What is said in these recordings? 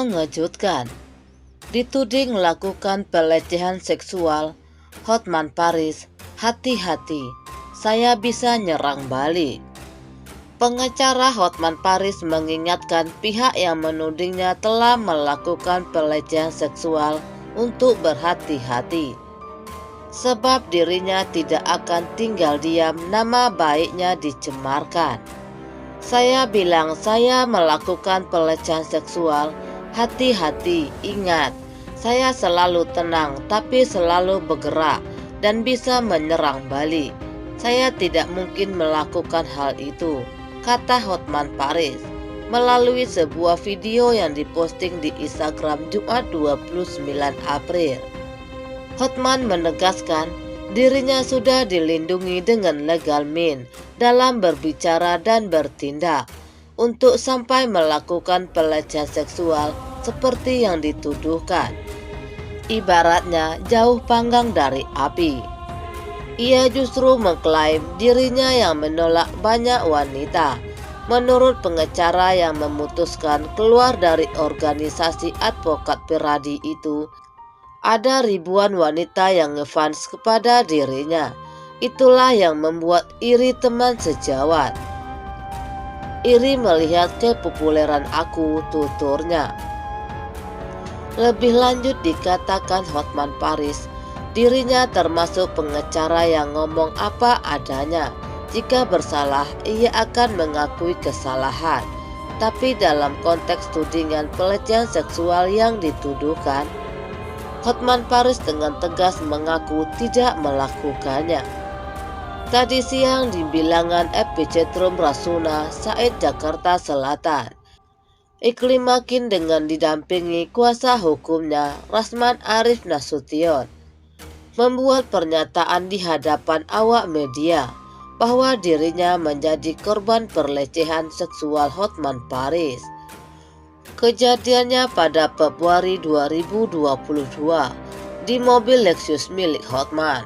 Mengejutkan, dituding melakukan pelecehan seksual. Hotman Paris, hati-hati, saya bisa nyerang balik. Pengacara Hotman Paris mengingatkan pihak yang menudingnya telah melakukan pelecehan seksual untuk berhati-hati, sebab dirinya tidak akan tinggal diam nama baiknya dicemarkan. Saya bilang saya melakukan pelecehan seksual. Hati-hati, ingat, saya selalu tenang tapi selalu bergerak dan bisa menyerang balik. Saya tidak mungkin melakukan hal itu, kata Hotman Paris melalui sebuah video yang diposting di Instagram Jumat 29 April. Hotman menegaskan dirinya sudah dilindungi dengan legal mean dalam berbicara dan bertindak untuk sampai melakukan pelecehan seksual seperti yang dituduhkan. Ibaratnya jauh panggang dari api. Ia justru mengklaim dirinya yang menolak banyak wanita. Menurut pengacara yang memutuskan keluar dari organisasi advokat pribadi itu, ada ribuan wanita yang ngefans kepada dirinya. Itulah yang membuat iri teman sejawat. Iri melihat kepopuleran aku, tuturnya. Lebih lanjut dikatakan Hotman Paris, dirinya termasuk pengacara yang ngomong apa adanya. Jika bersalah, ia akan mengakui kesalahan. Tapi dalam konteks tudingan pelecehan seksual yang dituduhkan, Hotman Paris dengan tegas mengaku tidak melakukannya. Tadi siang di bilangan Epicentrum Rasuna Said, Jakarta Selatan, Iqlim Makin dengan didampingi kuasa hukumnya Rasman Arif Nasution membuat pernyataan di hadapan awak media bahwa dirinya menjadi korban pelecehan seksual Hotman Paris. Kejadiannya pada Februari 2022 di mobil Lexus milik Hotman.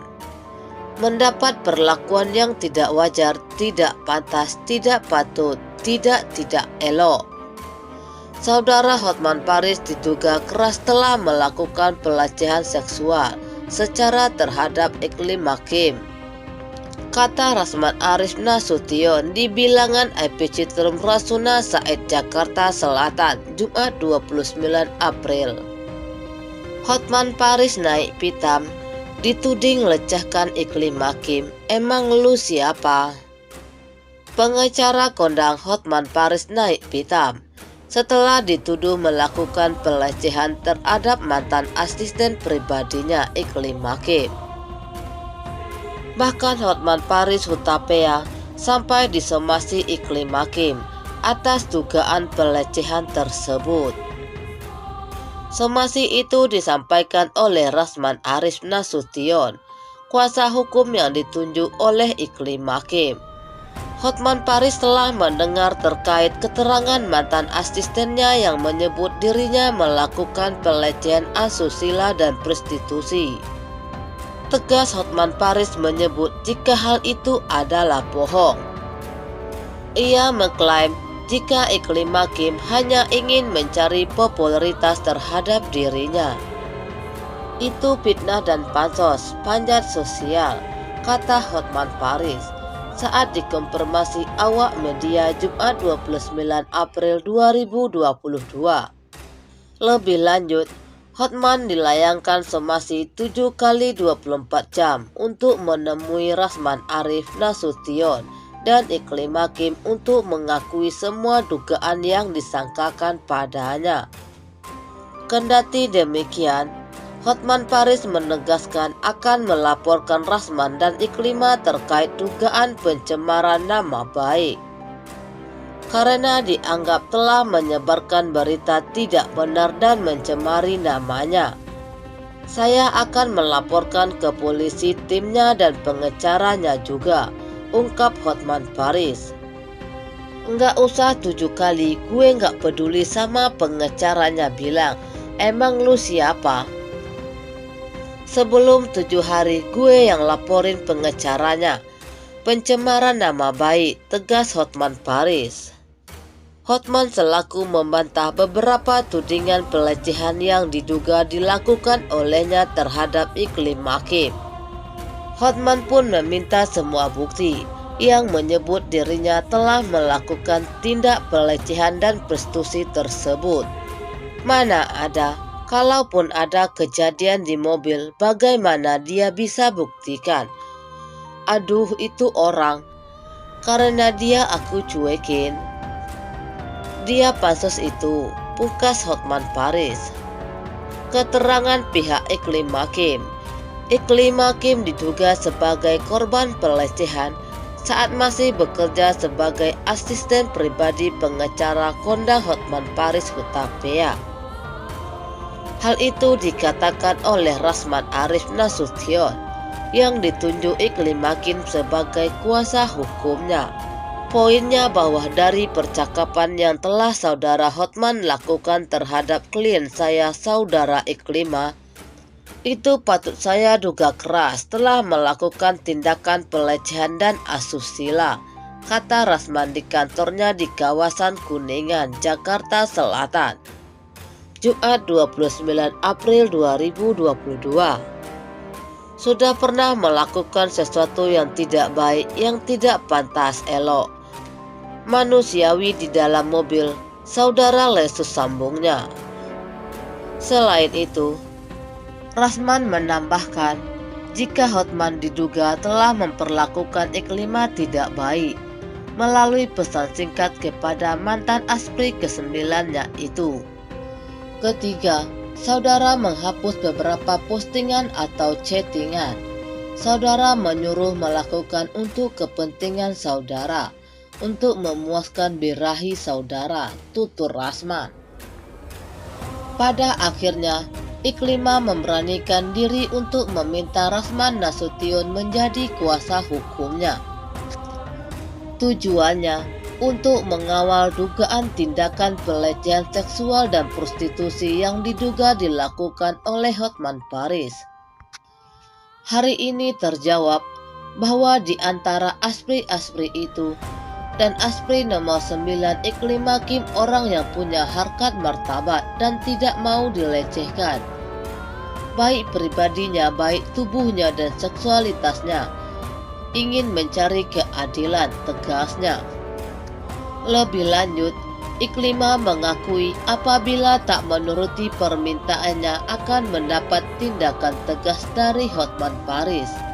Mendapat perlakuan yang tidak wajar, tidak pantas, tidak patut, tidak elok. Saudara Hotman Paris diduga keras telah melakukan pelecehan seksual secara terhadap Iqlim Makin, kata Rasman Arif Nasution di bilangan Epicentrum Rasuna Said, Jakarta Selatan, Jumat 29 April. Hotman Paris naik pitam, dituding lecehkan Iqlim Makin. Emang lu siapa? Pengacara kondang Hotman Paris naik pitam setelah dituduh melakukan pelecehan terhadap mantan asisten pribadinya Iqlim Makin. Bahkan Hotman Paris Hutapea sampai disomasi Iqlim Makin atas dugaan pelecehan tersebut. Somasi itu disampaikan oleh Rasman Arif Nasution, kuasa hukum yang ditunjuk oleh Iqlim Makin. Hotman Paris telah mendengar terkait keterangan mantan asistennya yang menyebut dirinya melakukan pelecehan asusila dan prostitusi. Tegas Hotman Paris menyebut jika hal itu adalah bohong. Ia mengklaim jika Iqlim Makin hanya ingin mencari popularitas terhadap dirinya. Itu fitnah dan pansos, panjat sosial, kata Hotman Paris saat dikonfirmasi awak media Jumat 29 April 2022. Lebih lanjut, Hotman dilayangkan somasi 7 kali 24 jam untuk menemui Rasman Arif Nasution dan Iqlim Makin untuk mengakui semua dugaan yang disangkakan padanya. Kendati demikian, Hotman Paris menegaskan akan melaporkan Rasman dan Iqlima terkait dugaan pencemaran nama baik, karena dianggap telah menyebarkan berita tidak benar dan mencemari namanya. Saya akan melaporkan ke polisi, timnya dan pengacaranya juga, ungkap Hotman Paris. Nggak usah 7 kali, gue nggak peduli sama pengacaranya bilang, emang lu siapa? Sebelum 7 hari gue yang laporin pengacaranya. Pencemaran nama baik, tegas Hotman Paris. Hotman selaku membantah beberapa tudingan pelecehan yang diduga dilakukan olehnya terhadap Iklim Makim. Hotman pun meminta semua bukti yang menyebut dirinya telah melakukan tindak pelecehan dan prostitusi tersebut. Mana ada, kalaupun ada kejadian di mobil, bagaimana dia bisa buktikan? Aduh, itu orang, karena dia aku cuekin. Dia pansos itu, pungkas Hotman Paris. Keterangan pihak Iklim Makim. Iklim Makim diduga sebagai korban pelecehan saat masih bekerja sebagai asisten pribadi pengacara kondang Hotman Paris Hutapea. Hal itu dikatakan oleh Rasman Arif Nasution yang ditunjuk Iklim Makim sebagai kuasa hukumnya. Poinnya bahwa dari percakapan yang telah saudara Hotman lakukan terhadap klien saya, saudara Iklima, itu patut saya duga keras telah melakukan tindakan pelecehan dan asusila, kata Rasman di kantornya di kawasan Kuningan, Jakarta Selatan, Jumat 29 April 2022. Sudah pernah melakukan sesuatu yang tidak baik, yang tidak pantas elok, manusiawi di dalam mobil, saudara Lesus sambungnya. Selain itu, Rasman menambahkan, jika Hotman diduga telah memperlakukan Iklima tidak baik melalui pesan singkat kepada mantan aspri ke-9-nya itu. Ketiga, saudara menghapus beberapa postingan atau chattingan. Saudara menyuruh melakukan untuk kepentingan saudara, untuk memuaskan birahi saudara, tutur Rasman. Pada akhirnya, Iklima memberanikan diri untuk meminta Rasman Nasution menjadi kuasa hukumnya. Tujuannya untuk mengawal dugaan tindakan pelecehan seksual dan prostitusi yang diduga dilakukan oleh Hotman Paris. Hari ini terjawab bahwa di antara aspri-aspri itu dan aspri nomor 9 Iklim Makim orang yang punya harkat martabat dan tidak mau dilecehkan, baik pribadinya, baik tubuhnya dan seksualitasnya, ingin mencari keadilan, tegasnya. Lebih lanjut, Iklima mengakui apabila tak menuruti permintaannya akan mendapat tindakan tegas dari Hotman Paris.